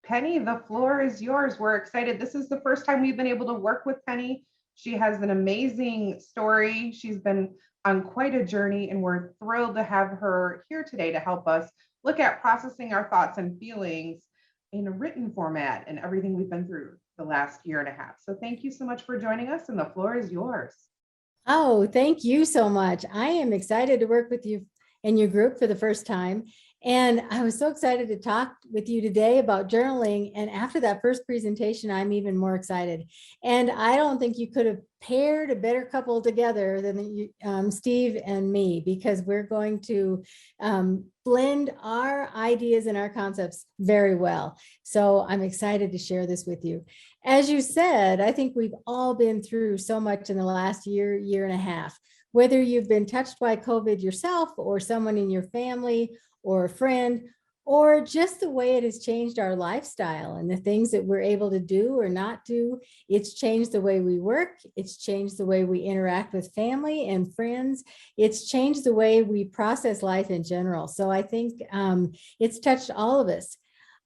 Pennie, the floor is yours. We're excited. This is the first time we've been able to work with Pennie. She has an amazing story. She's been on quite a journey, and we're thrilled to have her here today to help us look at processing our thoughts and feelings in a written format and everything we've been through the last year and a half. So thank you so much for joining us, and the floor is yours. Oh, thank you so much. I am excited to work with you and your group for the first time. And I was so excited to talk with you today about journaling. And after that first presentation, I'm even more excited. And I don't think you could have paired a better couple together than Steve and me, because we're going to blend our ideas and our concepts very well. So I'm excited to share this with you. As you said, I think we've all been through so much in the last year, year and a half, whether you've been touched by COVID yourself or someone in your family or a friend, or just the way it has changed our lifestyle and the things that we're able to do or not do. It's changed the way we work. It's changed the way we interact with family and friends. It's changed the way we process life in general. So I think it's touched all of us.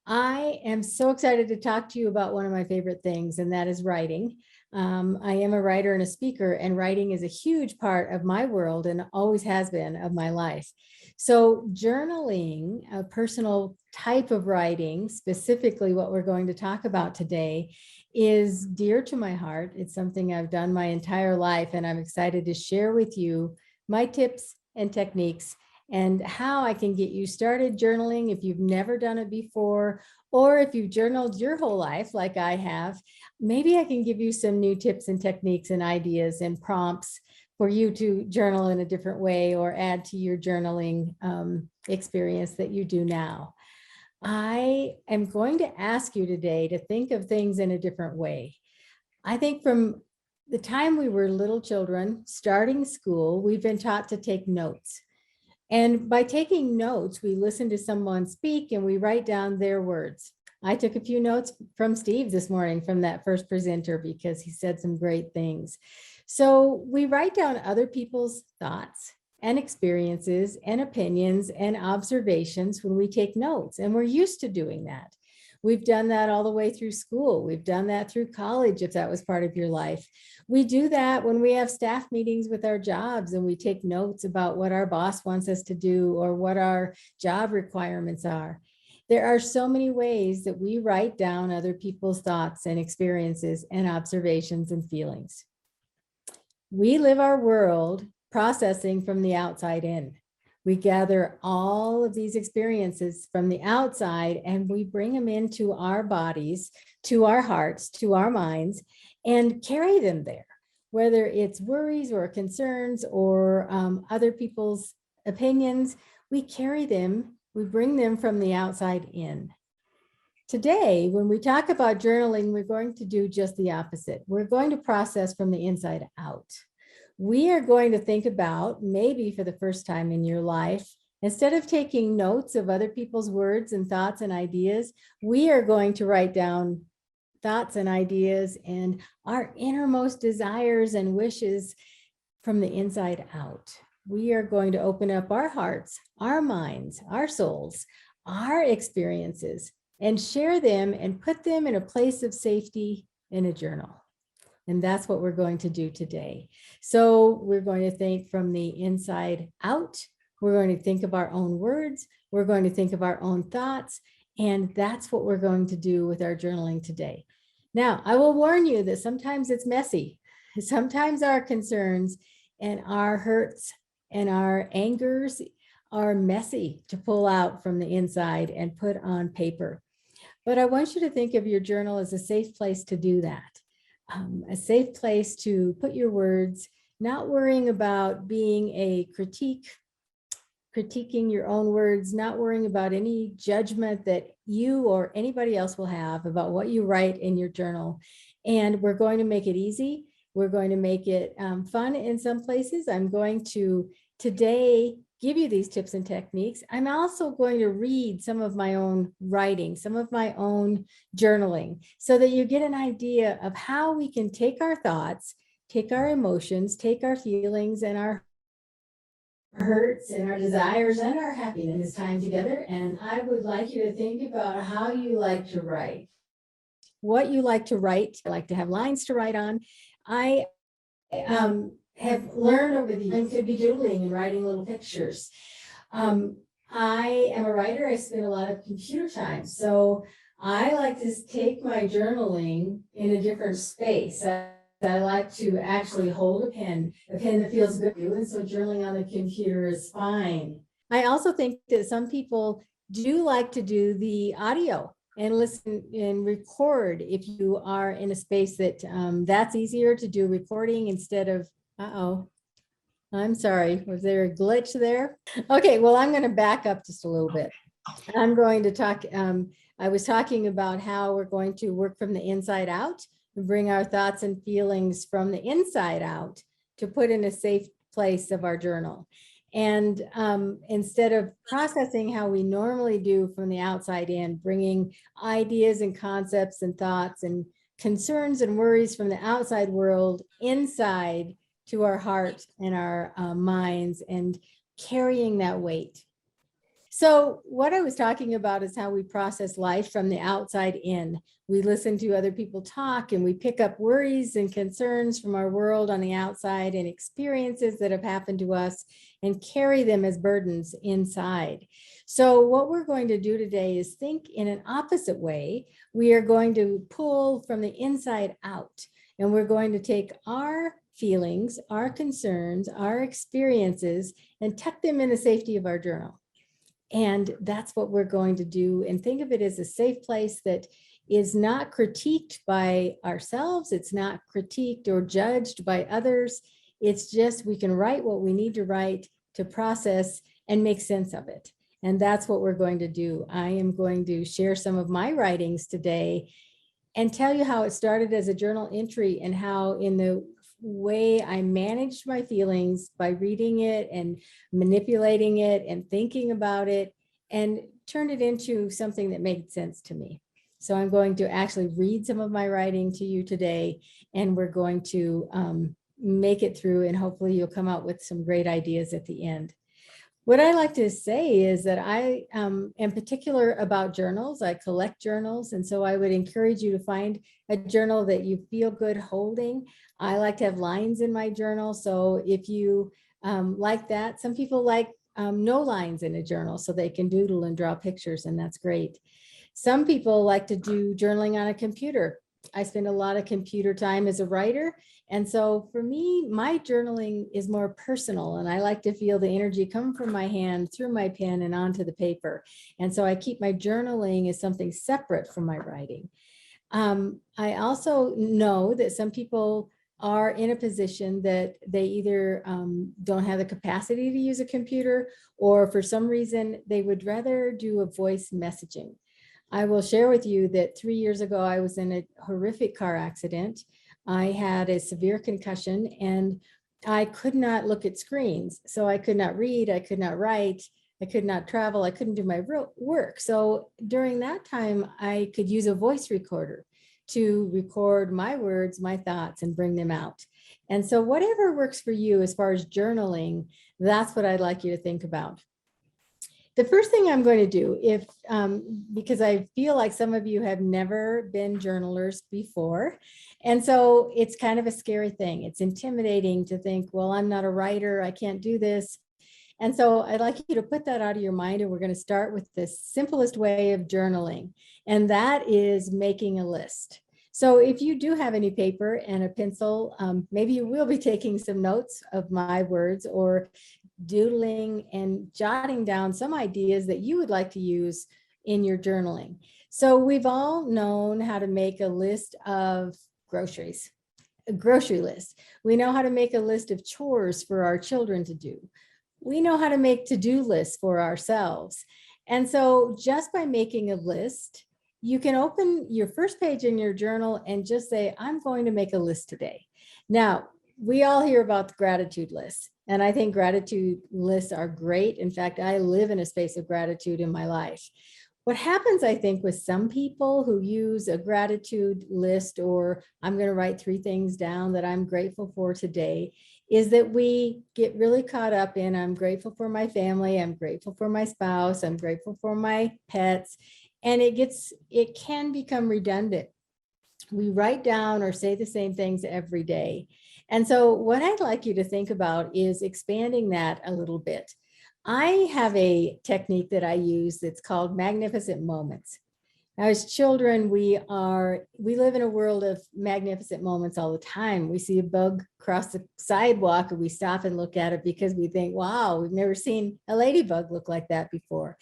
I am so excited to talk to you about one of my favorite things, and that is writing. I am a writer and a speaker, and writing is a huge part of my world and always has been of my life. So journaling, a personal type of writing, specifically what we're going to talk about today, is dear to my heart. It's something I've done my entire life, and I'm excited to share with you my tips and techniques and how I can get you started journaling if you've never done it before, or if you've journaled your whole life like I have. Maybe I can give you some new tips and techniques and ideas and prompts for you to journal in a different way or add to your journaling experience that you do now. I am going to ask you today to think of things in a different way. I think from the time we were little children, starting school, we've been taught to take notes. And by taking notes, we listen to someone speak and we write down their words. I took a few notes from Steve this morning from that first presenter because he said some great things. So we write down other people's thoughts and experiences and opinions and observations when we take notes, and we're used to doing that. We've done that all the way through school. We've done that through college, if that was part of your life. We do that when we have staff meetings with our jobs and we take notes about what our boss wants us to do or what our job requirements are. There are so many ways that we write down other people's thoughts and experiences and observations and feelings. We live our world processing from the outside in. We gather all of these experiences from the outside and we bring them into our bodies, to our hearts, to our minds, and carry them there, whether it's worries or concerns or other people's opinions. We carry them, we bring them from the outside in. Today, when we talk about journaling, we're going to do just the opposite. We're going to process from the inside out. We are going to think about, maybe for the first time in your life, instead of taking notes of other people's words and thoughts and ideas, we are going to write down thoughts and ideas and our innermost desires and wishes from the inside out. We are going to open up our hearts, our minds, our souls, our experiences, and share them and put them in a place of safety in a journal. And that's what we're going to do today. So we're going to think from the inside out. We're going to think of our own words. We're going to think of our own thoughts. And that's what we're going to do with our journaling today. Now, I will warn you that sometimes it's messy. Sometimes our concerns and our hurts and our angers are messy to pull out from the inside and put on paper. But I want you to think of your journal as a safe place to do that. A safe place to put your words, not worrying about being a critiquing your own words, not worrying about any judgment that you or anybody else will have about what you write in your journal. And we're going to make it easy. We're going to make it fun in some places. I'm going to today give you these tips and techniques. I'm also going to read some of my own writing, some of my own journaling, so that you get an idea of how we can take our thoughts, take our emotions, take our feelings and our hurts and our desires and our happiness time together. And I would like you to think about how you like to write, what you like to write. I like to have lines to write on. I have learned over the years to be doodling and writing little pictures. I am a writer. I spend a lot of computer time. So I like to take my journaling in a different space. I like to actually hold a pen that feels good. And so journaling on the computer is fine. I also think that some people do like to do the audio and listen and record if you are in a space that that's easier to do recording instead of, I'm sorry, was there a glitch there? Okay, well, I'm going to back up just a little bit. I'm going to talk, I was talking about how we're going to work from the inside out and bring our thoughts and feelings from the inside out to put in a safe place of our journal. And instead of processing how we normally do from the outside in, bringing ideas and concepts and thoughts and concerns and worries from the outside world inside to our heart and our minds and carrying that weight. So what I was talking about is how we process life from the outside in. We listen to other people talk and we pick up worries and concerns from our world on the outside and experiences that have happened to us and carry them as burdens inside. So what we're going to do today is think in an opposite way. We are going to pull from the inside out, and we're going to take our feelings, our concerns, our experiences, and tuck them in the safety of our journal. And that's what we're going to do. And think of it as a safe place that is not critiqued by ourselves. It's not critiqued or judged by others. It's just we can write what we need to write to process and make sense of it. And that's what we're going to do. I am going to share some of my writings today and tell you how it started as a journal entry and how in the way I managed my feelings by reading it and manipulating it and thinking about it and turned it into something that made sense to me. So I'm going to actually read some of my writing to you today, and we're going to make it through, and hopefully you'll come out with some great ideas at the end. What I like to say is that I am particular about journals. I collect journals. And so I would encourage you to find a journal that you feel good holding. I like to have lines in my journal. So if you like that, some people like no lines in a journal so they can doodle and draw pictures, and that's great. Some people like to do journaling on a computer. I spend a lot of computer time as a writer. And so for me, my journaling is more personal, and I like to feel the energy come from my hand through my pen and onto the paper. And so I keep my journaling as something separate from my writing. I also know that some people are in a position that they either don't have the capacity to use a computer, or for some reason they would rather do a voice messaging. I will share with you that 3 years ago, I was in a horrific car accident. I had a severe concussion and I could not look at screens. So I could not read, I could not write, I could not travel, I couldn't do my work. So during that time, I could use a voice recorder to record my words, my thoughts, and bring them out. And so whatever works for you as far as journaling, that's what I'd like you to think about. The first thing I'm going to do, because I feel like some of you have never been journalers before, and so it's kind of a scary thing. It's intimidating to think, well, I'm not a writer, I can't do this. And so I'd like you to put that out of your mind, and we're going to start with the simplest way of journaling, and that is making a list. So if you do have any paper and a pencil, maybe you will be taking some notes of my words or doodling and jotting down some ideas that you would like to use in your journaling. So we've all known how to make a list of groceries, a grocery list. We know how to make a list of chores for our children to do. We know how to make to-do lists for ourselves. And so just by making a list, you can open your first page in your journal and just say, I'm going to make a list today. Now, we all hear about the gratitude list, and I think gratitude lists are great. In fact, I live in a space of gratitude in my life. What happens, I think, with some people who use a gratitude list, or I'm going to write 3 things down that I'm grateful for today, is that we get really caught up in, I'm grateful for my family, I'm grateful for my spouse, I'm grateful for my pets, and it can become redundant. We write down or say the same things every day. And so what I'd like you to think about is expanding that a little bit. I have a technique that I use that's called magnificent moments. Now, as children, we live in a world of magnificent moments all the time. We see a bug cross the sidewalk and we stop and look at it because we think, wow, we've never seen a ladybug look like that before.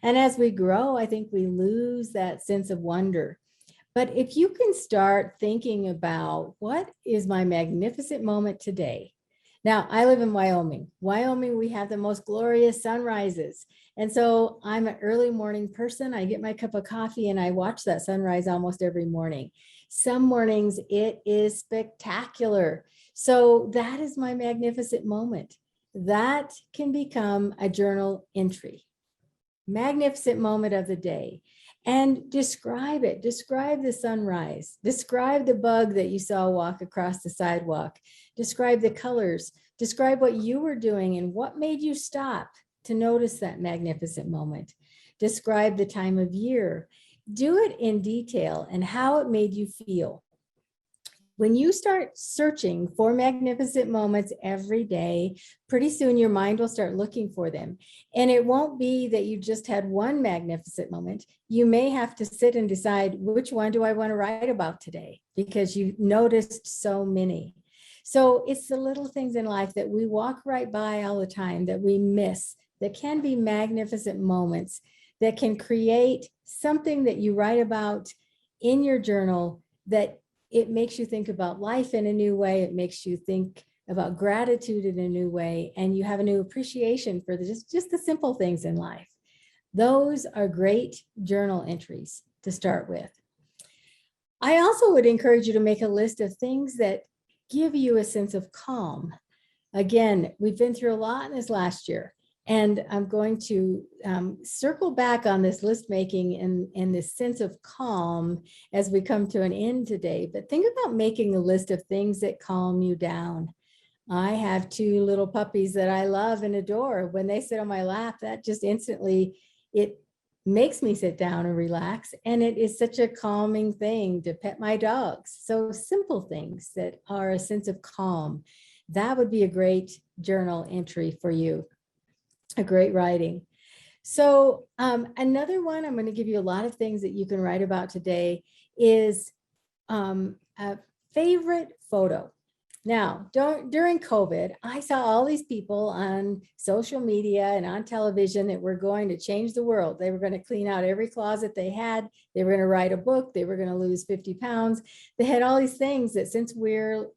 And as we grow, I think we lose that sense of wonder. But if you can start thinking about, what is my magnificent moment today? Now, I live in Wyoming. Wyoming, we have the most glorious sunrises. And so I'm an early morning person. I get my cup of coffee and I watch that sunrise almost every morning. Some mornings it is spectacular. So that is my magnificent moment. That can become a journal entry. Magnificent moment of the day. And describe it. Describe the sunrise. Describe the bug that you saw walk across the sidewalk. Describe the colors. Describe what you were doing and what made you stop to notice that magnificent moment. Describe the time of year. Do it in detail and how it made you feel. When you start searching for magnificent moments every day, pretty soon your mind will start looking for them. And it won't be that you just had one magnificent moment. You may have to sit and decide, which one do I want to write about today? Because you noticed so many. So it's the little things in life that we walk right by all the time that we miss, that can be magnificent moments, that can create something that you write about in your journal, that it makes you think about life in a new way. It makes you think about gratitude in a new way, and you have a new appreciation for just the simple things in life. Those are great journal entries to start with. I also would encourage you to make a list of things that give you a sense of calm. Again, we've been through a lot in this last year. And I'm going to circle back on this list making and this sense of calm as we come to an end today. But think about making a list of things that calm you down. I have two little puppies that I love and adore. When they sit on my lap, that just instantly, it makes me sit down and relax. And it is such a calming thing to pet my dogs. So simple things that are a sense of calm. That would be a great journal entry for you. A great writing. So another one, I'm going to give you a lot of things that you can write about today, is a favorite photo. Now, during COVID, I saw all these people on social media and on television that were going to change the world. They were going to clean out every closet they had. They were going to write a book. They were going to lose 50 pounds. They had all these things that, since we're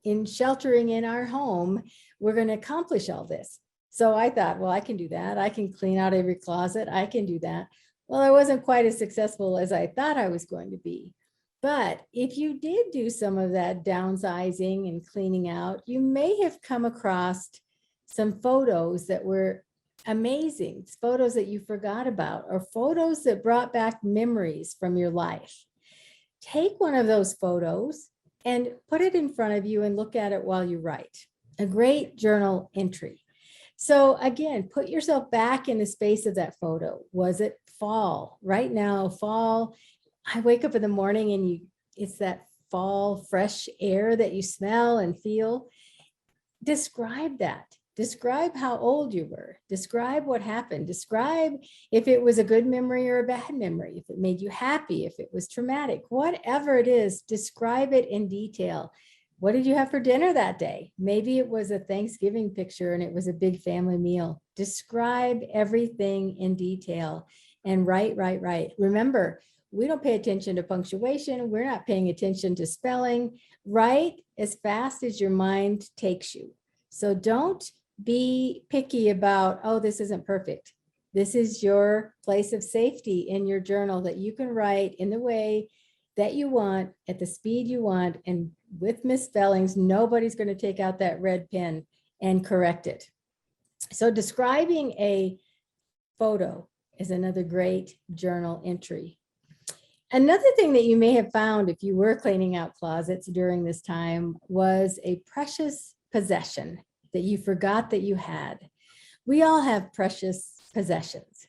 in sheltering in our home, we're going to accomplish all this. So I thought, well, I can do that. I can clean out every closet. I can do that. Well, I wasn't quite as successful as I thought I was going to be. But if you did do some of that downsizing and cleaning out, you may have come across some photos that were amazing, photos that you forgot about, or photos that brought back memories from your life. Take one of those photos and put it in front of you and look at it while you write. A great journal entry. So again, put yourself back in the space of that photo. Was it fall? Right now, fall, I wake up in the morning and it's that fall fresh air that you smell and feel. Describe that. Describe how old you were. Describe what happened. Describe if it was a good memory or a bad memory, if it made you happy, if it was traumatic, whatever it is, describe it in detail. What did you have for dinner that day? Maybe it was a Thanksgiving picture and it was a big family meal. Describe everything in detail and write. Remember, we don't pay attention to punctuation. We're not paying attention to spelling. Write as fast as your mind takes you. So don't be picky about, oh, this isn't perfect. This is your place of safety in your journal, that you can write in the way that you want, at the speed you want, and with misspellings, nobody's going to take out that red pen and correct it. So describing a photo is another great journal entry. Another thing that you may have found if you were cleaning out closets during this time was a precious possession that you forgot that you had. We all have precious possessions,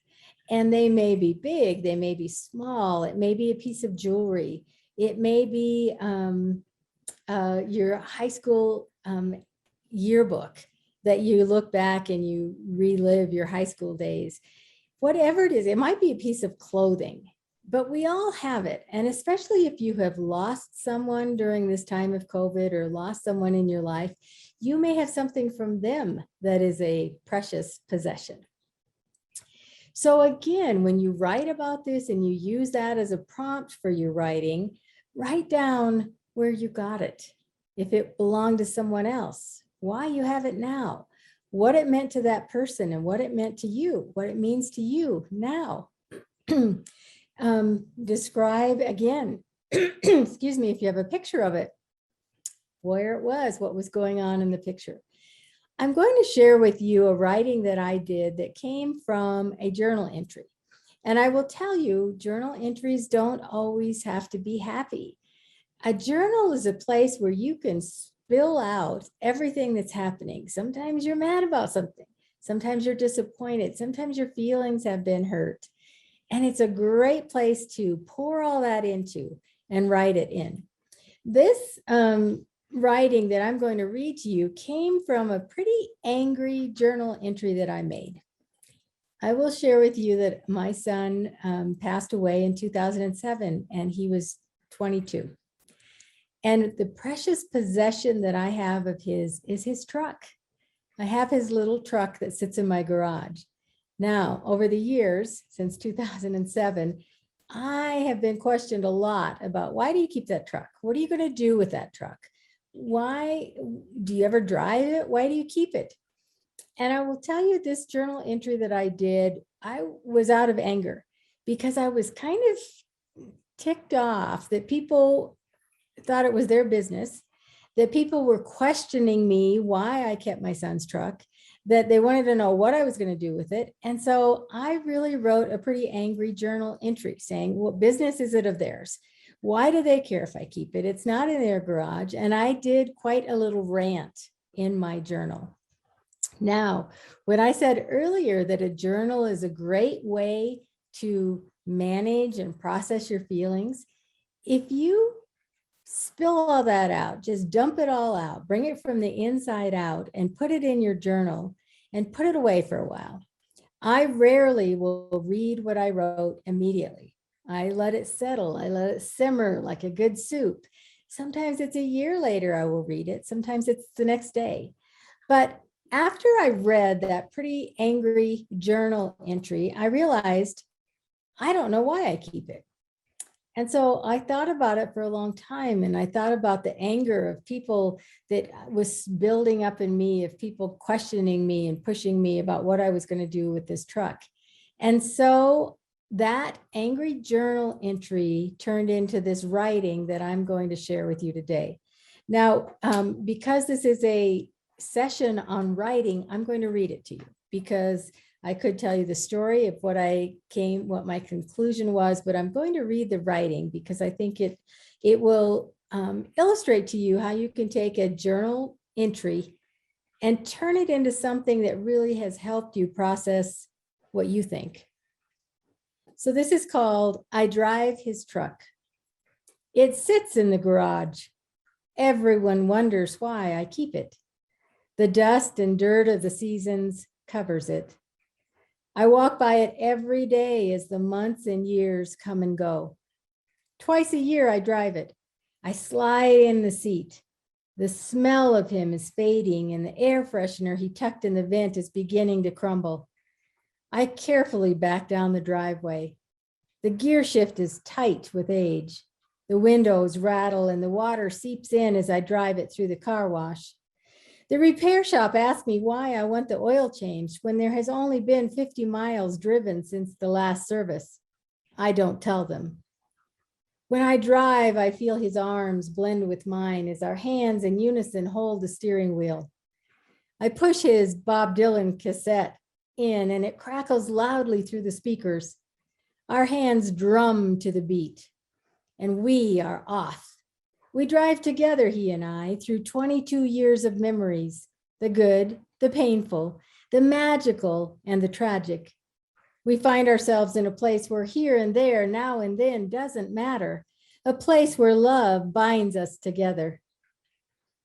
and they may be big, they may be small, it may be a piece of jewelry, it may be your high school yearbook that you look back and you relive your high school days. Whatever it is, it might be a piece of clothing, but we all have it. And especially if you have lost someone during this time of COVID or lost someone in your life, you may have something from them that is a precious possession. So again, when you write about this and you use that as a prompt for your writing, write down where you got it. If it belonged to someone else, why you have it now, what it meant to that person and what it meant to you, what it means to you now. Describe again, excuse me, if you have a picture of it, where it was, what was going on in the picture. I'm going to share with you a writing that I did that came from a journal entry. And I will tell you, journal entries don't always have to be happy. A journal is a place where you can spill out everything that's happening. Sometimes you're mad about something. Sometimes you're disappointed. Sometimes your feelings have been hurt. And it's a great place to pour all that into and write it in. This writing that I'm going to read to you came from a pretty angry journal entry that I made. I will share with you that my son passed away in 2007 and he was 22. And the precious possession that I have of his is his truck. I have his little truck that sits in my garage. Now, over the years, since 2007, I have been questioned a lot about why do you keep that truck? What are you going to do with that truck? Why do you ever drive it? Why do you keep it? And I will tell you this journal entry that I did, I was out of anger because I was kind of ticked off that people thought it was their business, that people were questioning me why I kept my son's truck, that they wanted to know what I was going to do with it. And so I really wrote a pretty angry journal entry saying, what business is it of theirs? Why do they care if I keep it? It's not in their garage. And I did quite a little rant in my journal. Now, when I said earlier that a journal is a great way to manage and process your feelings, if you spill all that out, just dump it all out, bring it from the inside out and put it in your journal and put it away for a while. I rarely will read what I wrote immediately. I let it settle. I let it simmer like a good soup. Sometimes it's a year later I will read it. Sometimes it's the next day. But after I read that pretty angry journal entry, I realized I don't know why I keep it. And so I thought about it for a long time, and I thought about the anger of people that was building up in me, of people questioning me and pushing me about what I was going to do with this truck. And so that angry journal entry turned into this writing that I'm going to share with you today. Now, because this is a session on writing, I'm going to read it to you because I could tell you the story of what my conclusion was, but I'm going to read the writing because I think it will illustrate to you how you can take a journal entry and turn it into something that really has helped you process what you think. So this is called, I Drive His Truck. It sits in the garage. Everyone wonders why I keep it. The dust and dirt of the seasons covers it. I walk by it every day as the months and years come and go. Twice a year I drive it. I slide in the seat. The smell of him is fading and the air freshener he tucked in the vent is beginning to crumble. I carefully back down the driveway. The gear shift is tight with age. The windows rattle and the water seeps in as I drive it through the car wash. The repair shop asked me why I want the oil changed when there has only been 50 miles driven since the last service. I don't tell them. When I drive, I feel his arms blend with mine as our hands in unison hold the steering wheel. I push his Bob Dylan cassette in and it crackles loudly through the speakers. Our hands drum to the beat and we are off. We drive together, he and I, through 22 years of memories, the good, the painful, the magical, and the tragic. We find ourselves in a place where here and there, now and then doesn't matter, a place where love binds us together.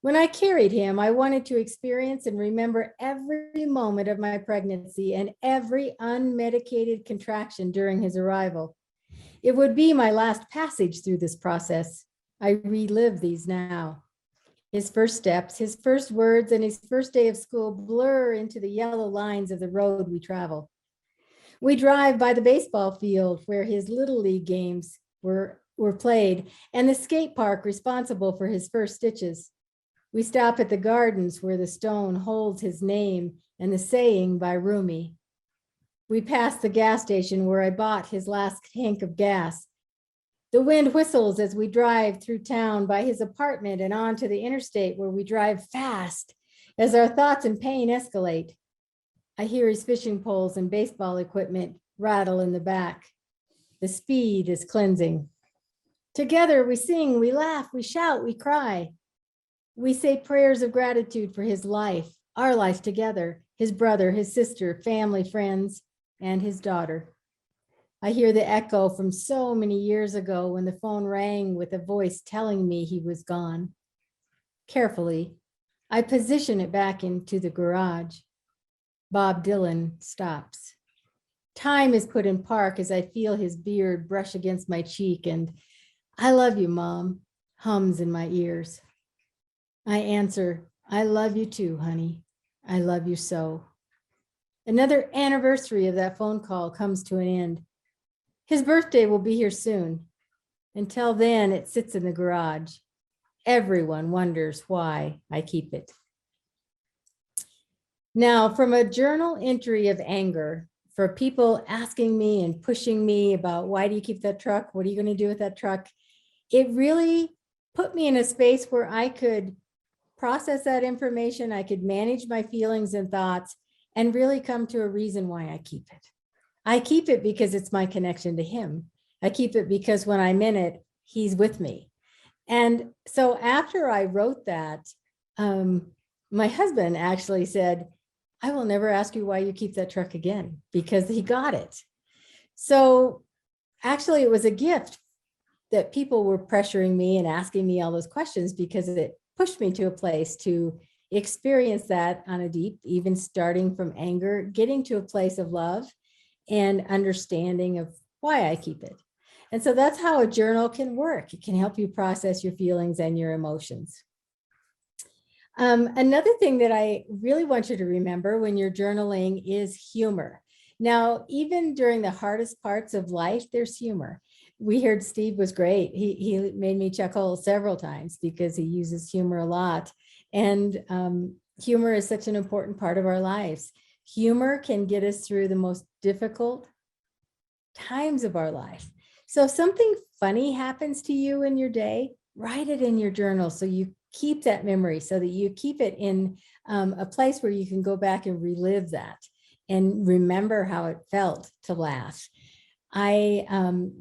When I carried him, I wanted to experience and remember every moment of my pregnancy and every unmedicated contraction during his arrival. It would be my last passage through this process. I relive these now. His first steps, his first words, and his first day of school blur into the yellow lines of the road we travel. We drive by the baseball field where his Little League games were played and the skate park responsible for his first stitches. We stop at the gardens where the stone holds his name and the saying by Rumi. We pass the gas station where I bought his last tank of gas. The wind whistles as we drive through town by his apartment and onto the interstate where we drive fast as our thoughts and pain escalate. I hear his fishing poles and baseball equipment rattle in the back. The speed is cleansing. Together we sing, we laugh, we shout, we cry. We say prayers of gratitude for his life, our life together, his brother, his sister, family, friends, and his daughter. I hear the echo from so many years ago when the phone rang with a voice telling me he was gone. Carefully, I position it back into the garage. Bob Dylan stops. Time is put in park as I feel his beard brush against my cheek and "I love you, Mom," hums in my ears. I answer, "I love you too, honey. I love you so." Another anniversary of that phone call comes to an end. His birthday will be here soon. Until then, it sits in the garage. Everyone wonders why I keep it. Now, from a journal entry of anger, for people asking me and pushing me about why do you keep that truck? What are you going to do with that truck? It really put me in a space where I could process that information. I could manage my feelings and thoughts and really come to a reason why I keep it. I keep it because it's my connection to him. I keep it because when I'm in it, he's with me. And so after I wrote that, my husband actually said, "I will never ask you why you keep that truck again," because he got it. So actually it was a gift that people were pressuring me and asking me all those questions because it pushed me to a place to experience that on a deep, even starting from anger, getting to a place of love and understanding of why I keep it. And so that's how a journal can work. It can help you process your feelings and your emotions. Another thing that I really want you to remember when you're journaling is humor. Now, even during the hardest parts of life, there's humor. We heard Steve was great. He made me chuckle several times because he uses humor a lot. And humor is such an important part of our lives. Humor can get us through the most difficult times of our life. So if something funny happens to you in your day, write it in your journal so you keep that memory, so that you keep it in a place where you can go back and relive that and remember how it felt to laugh. I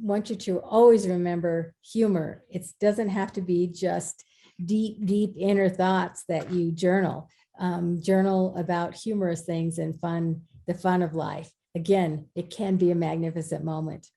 want you to always remember humor. It doesn't have to be just deep, deep inner thoughts that you journal. Journal about humorous things and fun, the fun of life. Again, it can be a magnificent moment.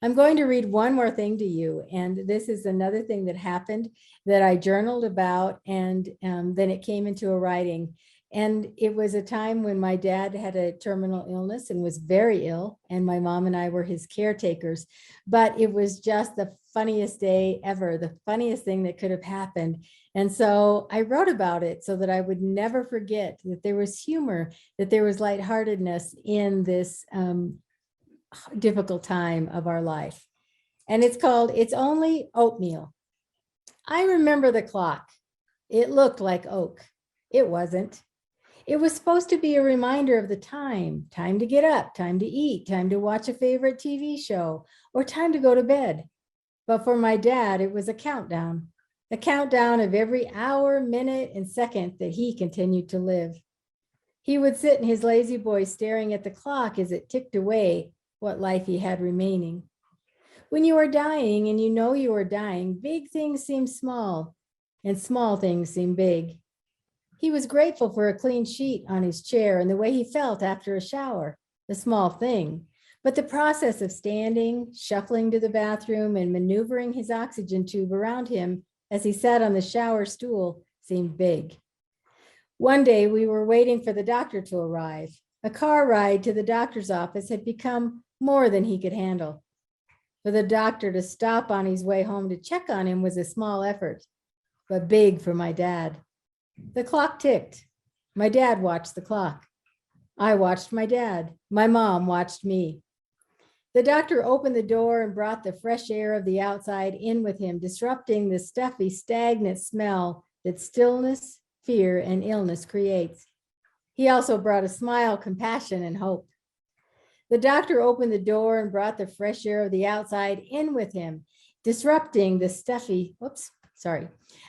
I'm going to read one more thing to you, and this is another thing that happened that I journaled about, and then it came into a writing. And it was a time when my dad had a terminal illness and was very ill, and my mom and I were his caretakers. But it was just the funniest day ever, the funniest thing that could have happened. And so I wrote about it so that I would never forget that there was humor, that there was lightheartedness in this difficult time of our life. And it's called "It's Only Oatmeal." I remember the clock. It looked like oak. It wasn't. It was supposed to be a reminder of the time to get up, time to eat, time to watch a favorite TV show, or time to go to bed. But for my dad, it was a countdown of every hour, minute, and second that he continued to live. He would sit in his lazy boy staring at the clock as it ticked away what life he had remaining. When you are dying and you know you are dying, big things seem small and small things seem big. He was grateful for a clean sheet on his chair and the way he felt after a shower, a small thing. But the process of standing, shuffling to the bathroom, and maneuvering his oxygen tube around him as he sat on the shower stool seemed big. One day we were waiting for the doctor to arrive. A car ride to the doctor's office had become more than he could handle. For the doctor to stop on his way home to check on him was a small effort, but big for my dad. The clock ticked. My dad watched the clock. I watched my dad. My mom watched me. The doctor opened the door and brought the fresh air of the outside in with him, disrupting the stuffy, stagnant smell that stillness, fear, and illness creates. He also brought a smile, compassion, and hope. The doctor opened the door and brought the fresh air of the outside in with him, disrupting the stuffy,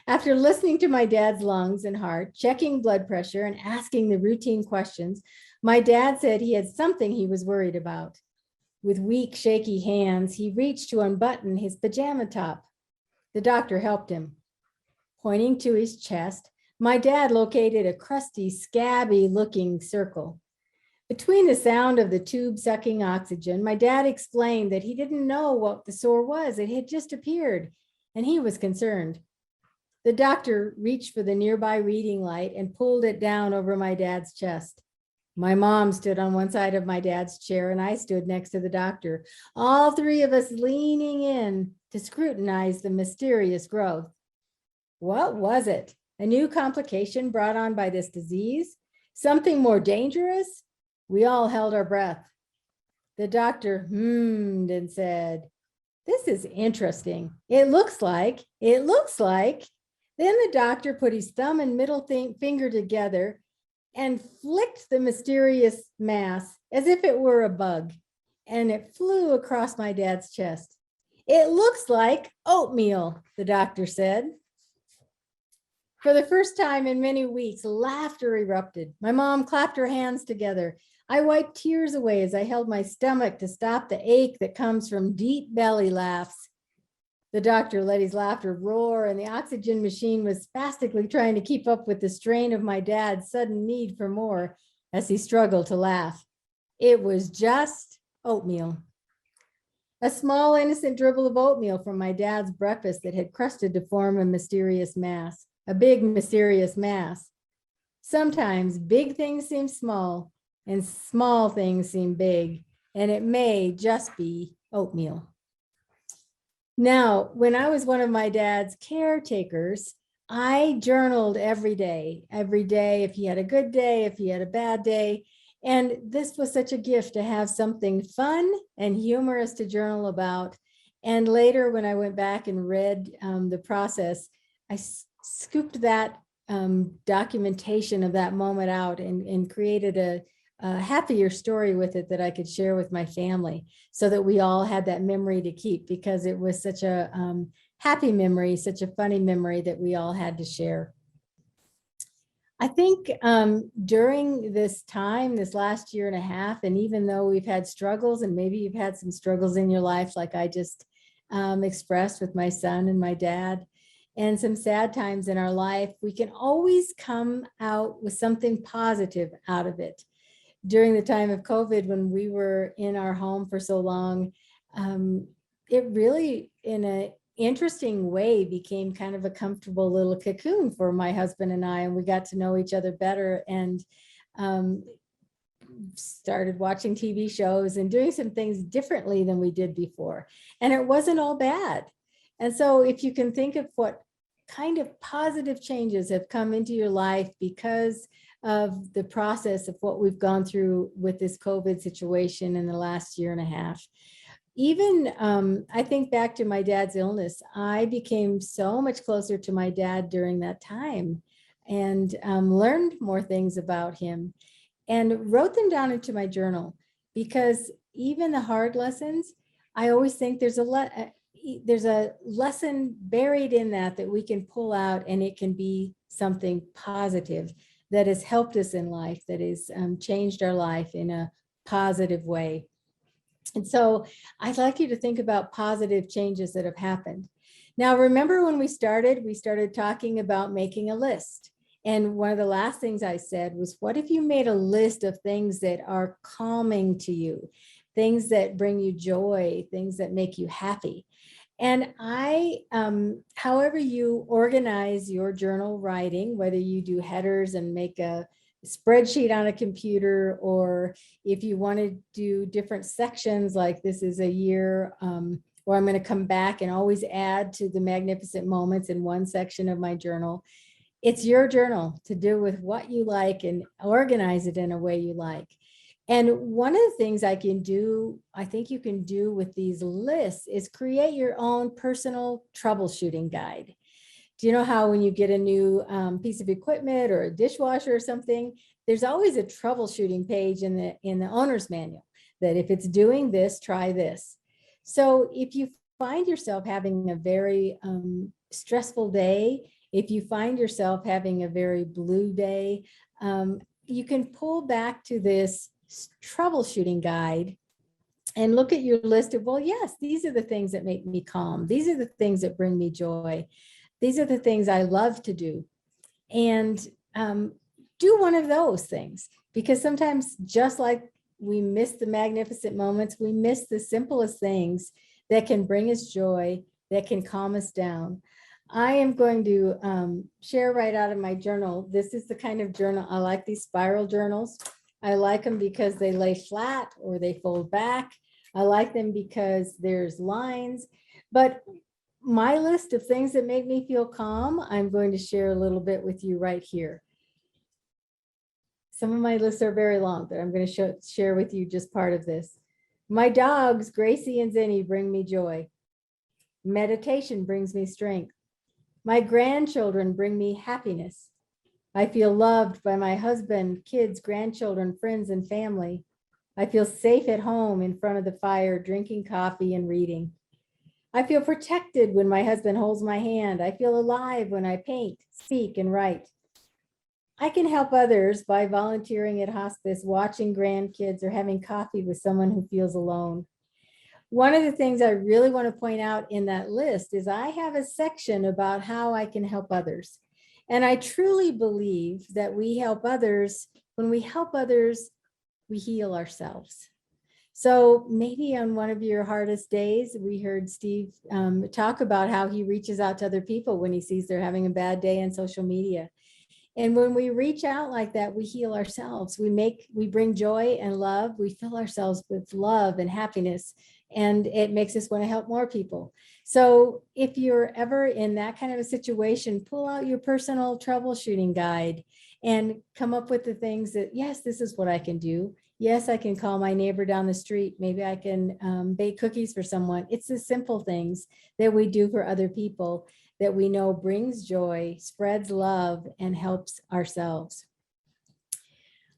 After listening to my dad's lungs and heart, checking blood pressure, and asking the routine questions, my dad said he had something he was worried about. With weak, shaky hands, he reached to unbutton his pajama top. The doctor helped him. Pointing to his chest, my dad located a crusty, scabby-looking circle. Between the sound of the tube sucking oxygen, my dad explained that he didn't know what the sore was. It had just appeared, and he was concerned. The doctor reached for the nearby reading light and pulled it down over my dad's chest. My mom stood on one side of my dad's chair, and I stood next to the doctor, all three of us leaning in to scrutinize the mysterious growth. What was it? A new complication brought on by this disease? Something more dangerous? We all held our breath. The doctor hummed and said, "This is interesting. It looks like. Then the doctor put his thumb and middle finger together and flicked the mysterious mass as if it were a bug, and it flew across my dad's chest. "It looks like oatmeal," the doctor said. For the first time in many weeks, laughter erupted. My mom clapped her hands together. I wiped tears away as I held my stomach to stop the ache that comes from deep belly laughs. The doctor let his laughter roar, and the oxygen machine was spastically trying to keep up with the strain of my dad's sudden need for more as he struggled to laugh. It was just oatmeal. A small, innocent dribble of oatmeal from my dad's breakfast that had crusted to form a mysterious mass, a big, mysterious mass. Sometimes big things seem small and small things seem big, and it may just be oatmeal. Now, when I was one of my dad's caretakers, I journaled every day, if he had a good day, if he had a bad day. And this was such a gift to have something fun and humorous to journal about. And later, when I went back and read the process, I scooped that documentation of that moment out and created a happier story with it that I could share with my family so that we all had that memory to keep, because it was such a happy memory, such a funny memory that we all had to share. I think during this time, this last year and a half, and even though we've had struggles, and maybe you've had some struggles in your life, like I just expressed with my son and my dad, and some sad times in our life, we can always come out with something positive out of it. During the time of COVID, when we were in our home for so long, it really, in an interesting way, became kind of a comfortable little cocoon for my husband and I, and we got to know each other better and started watching TV shows and doing some things differently than we did before. And it wasn't all bad. And so if you can think of what kind of positive changes have come into your life because of the process of what we've gone through with this COVID situation in the last year and a half. Even I think back to my dad's illness, I became so much closer to my dad during that time and learned more things about him and wrote them down into my journal, because even the hard lessons, I always think there's a lesson buried in that we can pull out, and it can be something positive that has helped us in life, that has changed our life in a positive way. And so I'd like you to think about positive changes that have happened. Now, remember when we started talking about making a list. And one of the last things I said was, what if you made a list of things that are calming to you, things that bring you joy, things that make you happy? And however you organize your journal writing, whether you do headers and make a spreadsheet on a computer, or if you want to do different sections, like this is a year where I'm going to come back and always add to the magnificent moments in one section of my journal. It's your journal to do with what you like and organize it in a way you like. And one of the things I think you can do with these lists is create your own personal troubleshooting guide. Do you know how when you get a new piece of equipment or a dishwasher or something, there's always a troubleshooting page in the owner's manual that if it's doing this, try this. So if you find yourself having a very stressful day, if you find yourself having a very blue day, you can pull back to this troubleshooting guide and look at your list of, well, yes, these are the things that make me calm. These are the things that bring me joy. These are the things I love to do. And do one of those things, because sometimes, just like we miss the magnificent moments, we miss the simplest things that can bring us joy, that can calm us down. I am going to share right out of my journal. This is the kind of journal, I like these spiral journals. I like them because they lay flat or they fold back. I like them because there's lines. But my list of things that make me feel calm, I'm going to share a little bit with you right here. Some of my lists are very long, but I'm going to share with you just part of this. My dogs, Gracie and Zinni, bring me joy. Meditation brings me strength. My grandchildren bring me happiness. I feel loved by my husband, kids, grandchildren, friends, and family. I feel safe at home in front of the fire, drinking coffee and reading. I feel protected when my husband holds my hand. I feel alive when I paint, speak, and write. I can help others by volunteering at hospice, watching grandkids, or having coffee with someone who feels alone. One of the things I really want to point out in that list is I have a section about how I can help others. And I truly believe that we help others. When we help others, we heal ourselves. So maybe on one of your hardest days, we heard Steve talk about how he reaches out to other people when he sees they're having a bad day on social media. And when we reach out like that, we heal ourselves. We bring joy and love. We fill ourselves with love and happiness, and it makes us want to help more people. So if you're ever in that kind of a situation, pull out your personal troubleshooting guide and come up with the things that, yes, this is what I can do. Yes, I can call my neighbor down the street. Maybe I can bake cookies for someone. It's the simple things that we do for other people that we know brings joy, spreads love, and helps ourselves.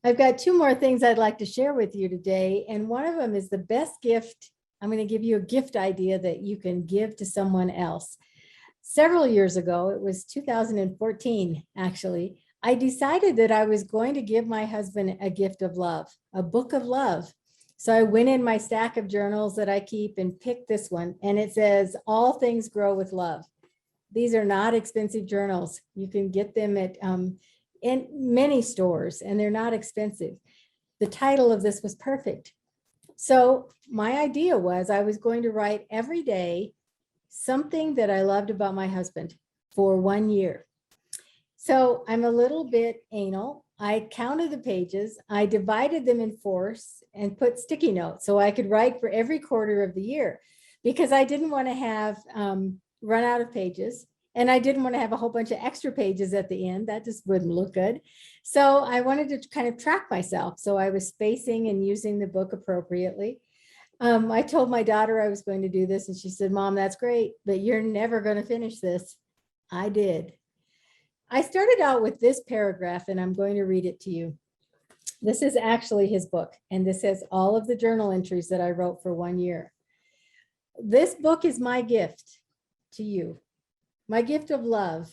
I've got two more things I'd like to share with you today. And one of them is the best gift. I'm going to give you a gift idea that you can give to someone else. Several years ago, it was 2014, actually, I decided that I was going to give my husband a gift of love, a book of love. So I went in my stack of journals that I keep and picked this one. And it says, All Things Grow with Love. These are not expensive journals. You can get them at in many stores, and they're not expensive. The title of this was perfect. So my idea was I was going to write every day something that I loved about my husband for 1 year. So I'm a little bit anal. I counted the pages. I divided them in fours and put sticky notes so I could write for every quarter of the year, because I didn't want to have run out of pages. And I didn't want to have a whole bunch of extra pages at the end. That just wouldn't look good. So I wanted to kind of track myself. So I was spacing and using the book appropriately. I told my daughter I was going to do this, and she said, Mom, that's great, but you're never going to finish this. I did. I started out with this paragraph, and I'm going to read it to you. This is actually his book, and this has all of the journal entries that I wrote for 1 year. This book is my gift to you, my gift of love.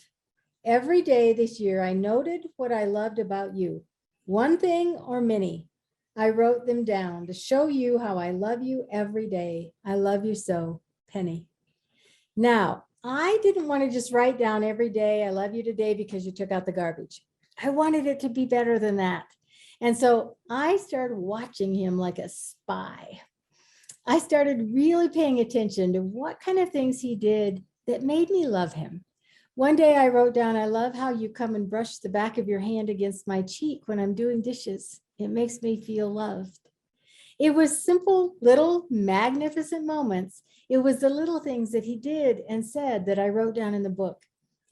Every day this year, I noted what I loved about you, one thing or many. I wrote them down to show you how I love you every day. I love you so, Pennie. Now, I didn't want to just write down every day, I love you today because you took out the garbage. I wanted it to be better than that. And so I started watching him like a spy. I started really paying attention to what kind of things he did that made me love him. One day I wrote down, I love how you come and brush the back of your hand against my cheek when I'm doing dishes. It makes me feel loved. It was simple, little, magnificent moments. It was the little things that he did and said that I wrote down in the book.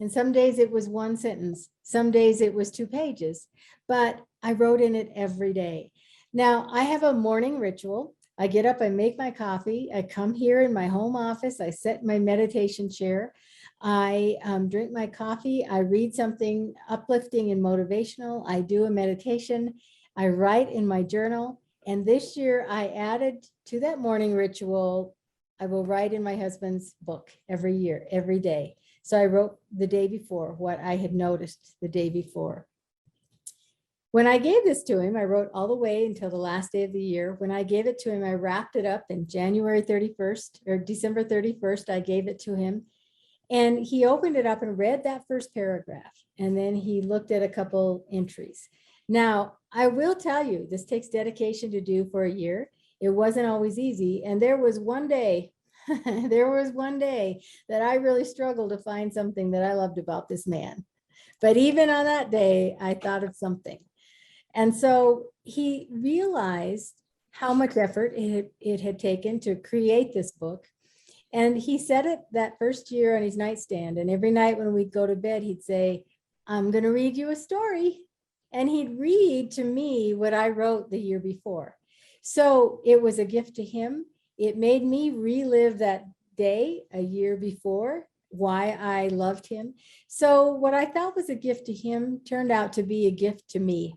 And some days it was one sentence, some days it was 2 pages, but I wrote in it every day. Now, I have a morning ritual. I get up, I make my coffee, I come here in my home office, I sit in my meditation chair, I drink my coffee, I read something uplifting and motivational, I do a meditation, I write in my journal. And this year I added to that morning ritual, I will write in my husband's book every year, every day. So I wrote the day before what I had noticed the day before. When I gave this to him, I wrote all the way until the last day of the year. When I gave it to him, I wrapped it up in January 31st or December 31st. I gave it to him and he opened it up and read that first paragraph. And then he looked at a couple entries. Now, I will tell you, this takes dedication to do for a year. It wasn't always easy. And there was one day, that I really struggled to find something that I loved about this man. But even on that day, I thought of something. And so he realized how much effort it had taken to create this book. And he said it that first year on his nightstand. And every night when we'd go to bed, he'd say, I'm going to read you a story. And he'd read to me what I wrote the year before. So it was a gift to him. It made me relive that day a year before, why I loved him. So what I thought was a gift to him turned out to be a gift to me,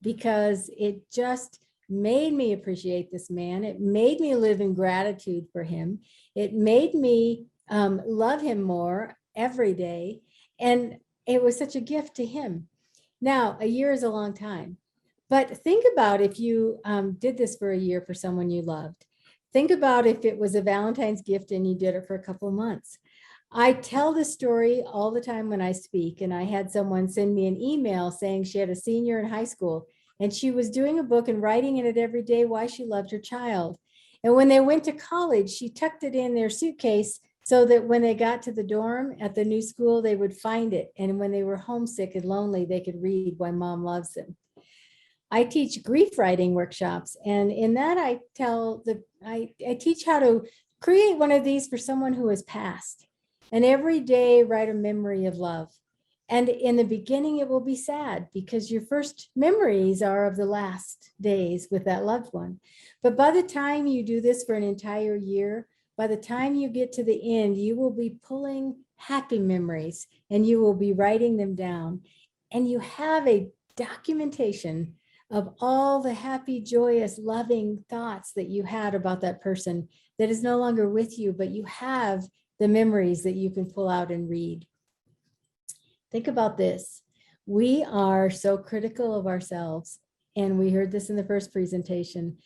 because it just made me appreciate this man. It made me live in gratitude for him. It made me love him more every day. And it was such a gift to him. Now, a year is a long time, but think about if you did this for a year for someone you loved. Think about if it was a Valentine's gift and you did it for a couple of months. I tell this story all the time when I speak, and I had someone send me an email saying she had a senior in high school and she was doing a book and writing in it every day why she loved her child. And when they went to college, she tucked it in their suitcase so that when they got to the dorm at the new school, they would find it. And when they were homesick and lonely, they could read why mom loves them. I teach grief writing workshops. And in that, I teach how to create one of these for someone who has passed. And every day, write a memory of love. And in the beginning, it will be sad because your first memories are of the last days with that loved one. But by the time you do this for an entire year, by the time you get to the end, you will be pulling happy memories and you will be writing them down. And you have a documentation of all the happy, joyous, loving thoughts that you had about that person that is no longer with you, but you have the memories that you can pull out and read. Think about this. We are so critical of ourselves, and we heard this in the first presentation.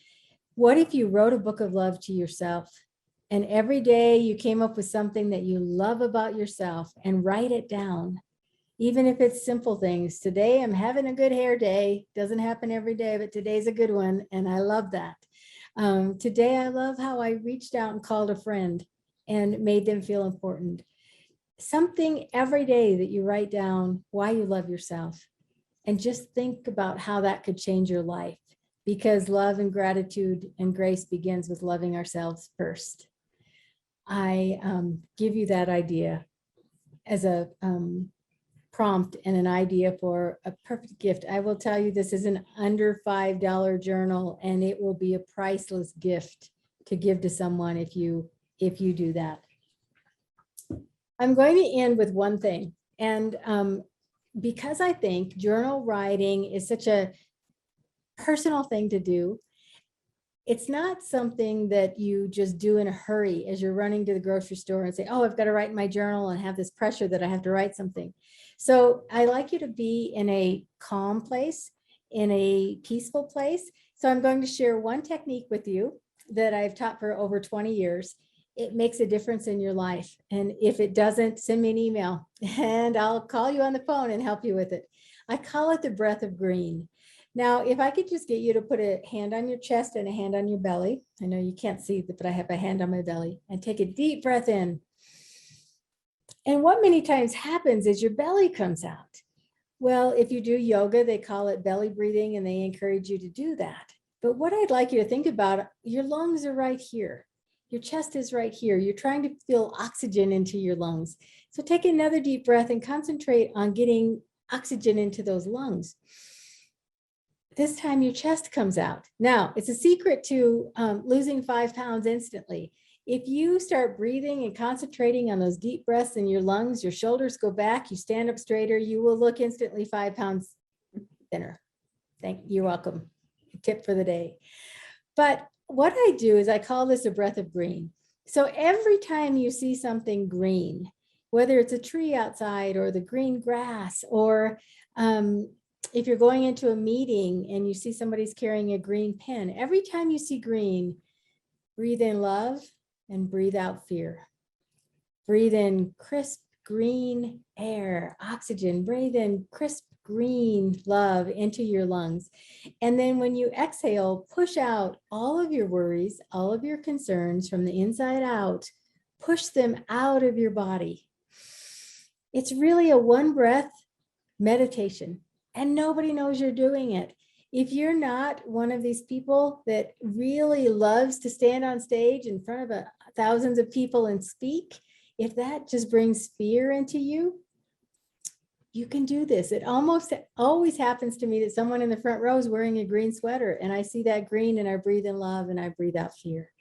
What if you wrote a book of love to yourself, and every day you came up with something that you love about yourself and write it down, even if it's simple things. Today, I'm having a good hair day. Doesn't happen every day, but today's a good one, and I love that. Today, I love how I reached out and called a friend and made them feel important. Something every day that you write down why you love yourself, and just think about how that could change your life, because love and gratitude and grace begins with loving ourselves first. I give you that idea as a prompt and an idea for a perfect gift. I will tell you, this is an under $5 journal, and it will be a priceless gift to give to someone if you do that. I'm going to end with one thing. And because I think journal writing is such a personal thing to do, it's not something that you just do in a hurry as you're running to the grocery store and say, oh, I've got to write in my journal and have this pressure that I have to write something. So I like you to be in a calm place, in a peaceful place. So I'm going to share one technique with you that I've taught for over 20 years. It makes a difference in your life. And if it doesn't, send me an email and I'll call you on the phone and help you with it. I call it the breath of green. Now, if I could just get you to put a hand on your chest and a hand on your belly. I know you can't see, but I have a hand on my belly, and take a deep breath in. And what many times happens is your belly comes out. Well, if you do yoga, they call it belly breathing and they encourage you to do that. But what I'd like you to think about, your lungs are right here. Your chest is right here. You're trying to feel oxygen into your lungs. So take another deep breath and concentrate on getting oxygen into those lungs. This time your chest comes out. Now, it's a secret to losing 5 pounds instantly. If you start breathing and concentrating on those deep breaths in your lungs, your shoulders go back, you stand up straighter, you will look instantly 5 pounds thinner. You're welcome. Tip for the day. But what I do is I call this a breath of green. So every time you see something green, whether it's a tree outside or the green grass, or if you're going into a meeting and you see somebody's carrying a green pen, every time you see green, breathe in love and breathe out fear. Breathe in crisp green air, oxygen. Breathe in crisp green love into your lungs. And then when you exhale, push out all of your worries, all of your concerns from the inside out. Push them out of your body. It's really a one breath meditation, and nobody knows you're doing it. If you're not one of these people that really loves to stand on stage in front of thousands of people and speak, if that just brings fear into you, you can do this. It almost always happens to me that someone in the front row is wearing a green sweater, and I see that green and I breathe in love and I breathe out fear.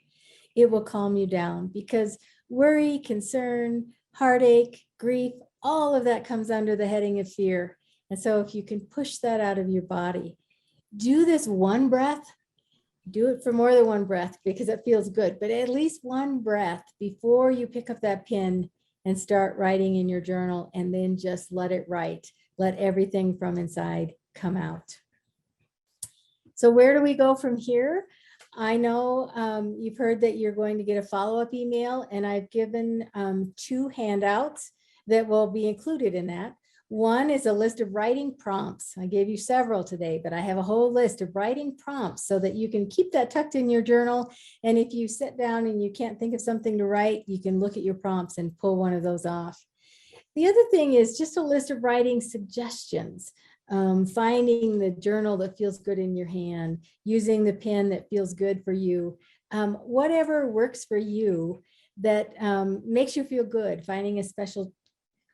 It will calm you down, because worry, concern, heartache, grief, all of that comes under the heading of fear. And so if you can push that out of your body, do this one breath. Do it for more than one breath because it feels good, but at least one breath before you pick up that pen and start writing in your journal, and then just let it write. Let everything from inside come out. So where do we go from here? I know you've heard that you're going to get a follow-up email, and I've given 2 handouts that will be included in that. One is a list of writing prompts. I gave you several today, but I have a whole list of writing prompts so that you can keep that tucked in your journal. And if you sit down and you can't think of something to write, you can look at your prompts and pull one of those off. The other thing is just a list of writing suggestions. Finding the journal that feels good in your hand, using the pen that feels good for you, whatever works for you that makes you feel good, finding a special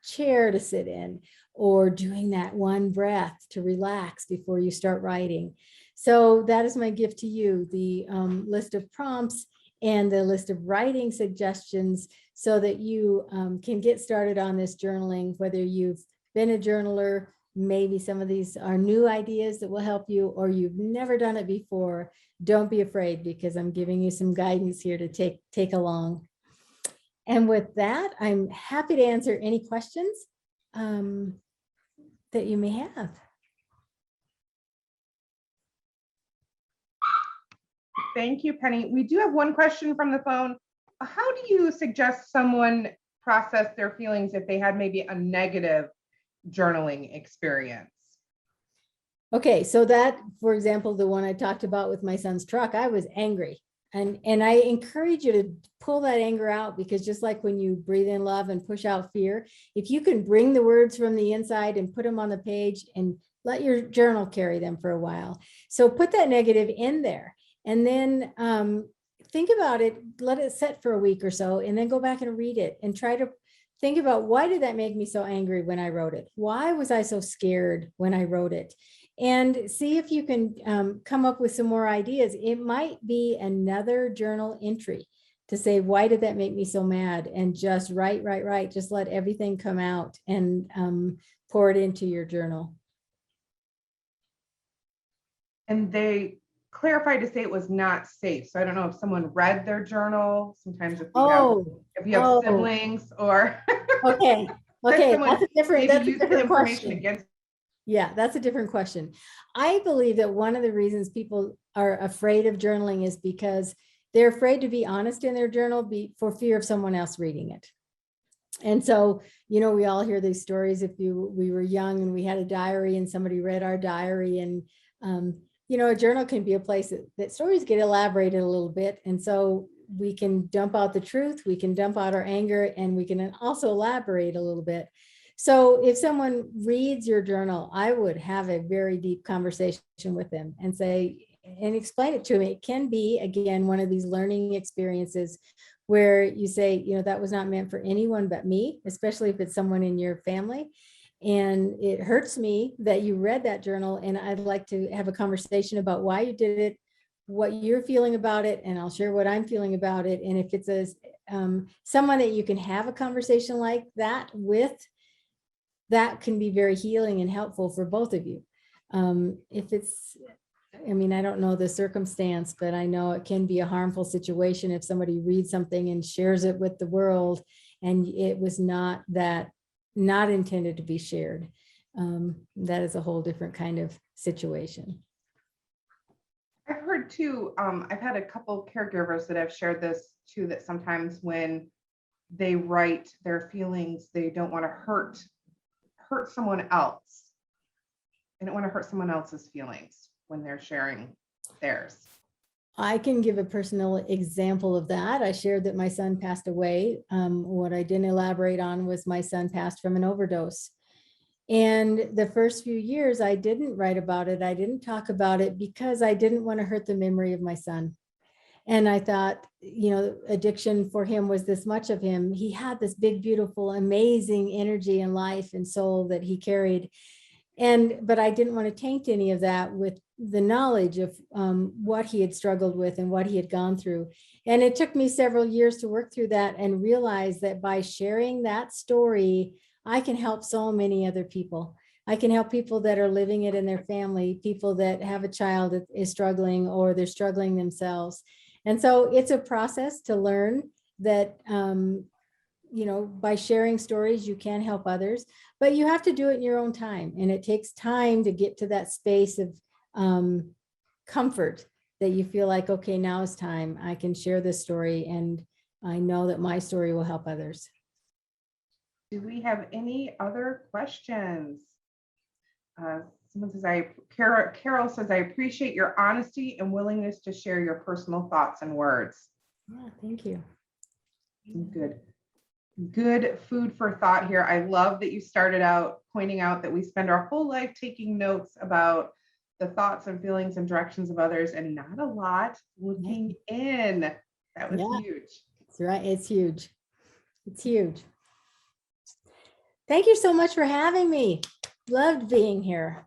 chair to sit in, or doing that one breath to relax before you start writing. So that is my gift to you, the list of prompts and the list of writing suggestions, so that you can get started on this journaling, whether you've been a journaler, maybe some of these are new ideas that will help you, or you've never done it before. Don't be afraid, because I'm giving you some guidance here to take along. And with that, I'm happy to answer any questions that you may have. Thank you, Pennie. We do have one question from the phone. How do you suggest someone process their feelings if they had maybe a negative journaling experience? Okay, so that, for example, the one I talked about with my son's truck, I was angry. And I encourage you to pull that anger out, because just like when you breathe in love and push out fear, if you can bring the words from the inside and put them on the page and let your journal carry them for a while. So put that negative in there, and then think about it, let it sit for a week or so, and then go back and read it and try to think about, why did that make me so angry when I wrote it? Why was I so scared when I wrote it? And see if you can come up with some more ideas. It might be another journal entry to say, why did that make me so mad? And just write. Just let everything come out and pour it into your journal. And they clarified to say it was not safe. So I don't know if someone read their journal. Sometimes if you have siblings, or okay, that's a different question. Against. Yeah, that's a different question. I believe that one of the reasons people are afraid of journaling is because they're afraid to be honest in their journal for fear of someone else reading it. And so, we all hear these stories. We were young and we had a diary and somebody read our diary, and, a journal can be a place that stories get elaborated a little bit. And so we can dump out the truth, we can dump out our anger, and we can also elaborate a little bit. So if someone reads your journal, I would have a very deep conversation with them and explain it to me. It can be, again, one of these learning experiences where you say, that was not meant for anyone but me, especially if it's someone in your family. And it hurts me that you read that journal, and I'd like to have a conversation about why you did it, what you're feeling about it, and I'll share what I'm feeling about it. And if it's someone that you can have a conversation like that with, that can be very healing and helpful for both of you. If it's, I don't know the circumstance, but I know it can be a harmful situation if somebody reads something and shares it with the world, and it was not intended to be shared. That is a whole different kind of situation. I've heard too, I've had a couple caregivers that have shared this too, that sometimes when they write their feelings, they don't want to hurt someone else. They don't want to hurt someone else's feelings when they're sharing theirs. I can give a personal example of that. I shared that my son passed away. What I didn't elaborate on was my son passed from an overdose. And the first few years, I didn't write about it. I didn't talk about it because I didn't want to hurt the memory of my son. And I thought, addiction for him was this much of him. He had this big, beautiful, amazing energy and life and soul that he carried. But I didn't want to taint any of that with the knowledge of what he had struggled with and what he had gone through. And it took me several years to work through that and realize that by sharing that story, I can help so many other people. I can help people that are living it in their family, people that have a child that is struggling or they're struggling themselves. And so it's a process to learn that, by sharing stories, you can help others, but you have to do it in your own time. And it takes time to get to that space of comfort that you feel like, okay, now is time. I can share this story and I know that my story will help others. Do we have any other questions? Someone says, Carol says, I appreciate your honesty and willingness to share your personal thoughts and words. Yeah, thank you. Good food for thought here. I love that you started out pointing out that we spend our whole life taking notes about the thoughts and feelings and directions of others and not a lot looking in. That was huge. That's right. It's huge. It's huge. Thank you so much for having me. Loved being here.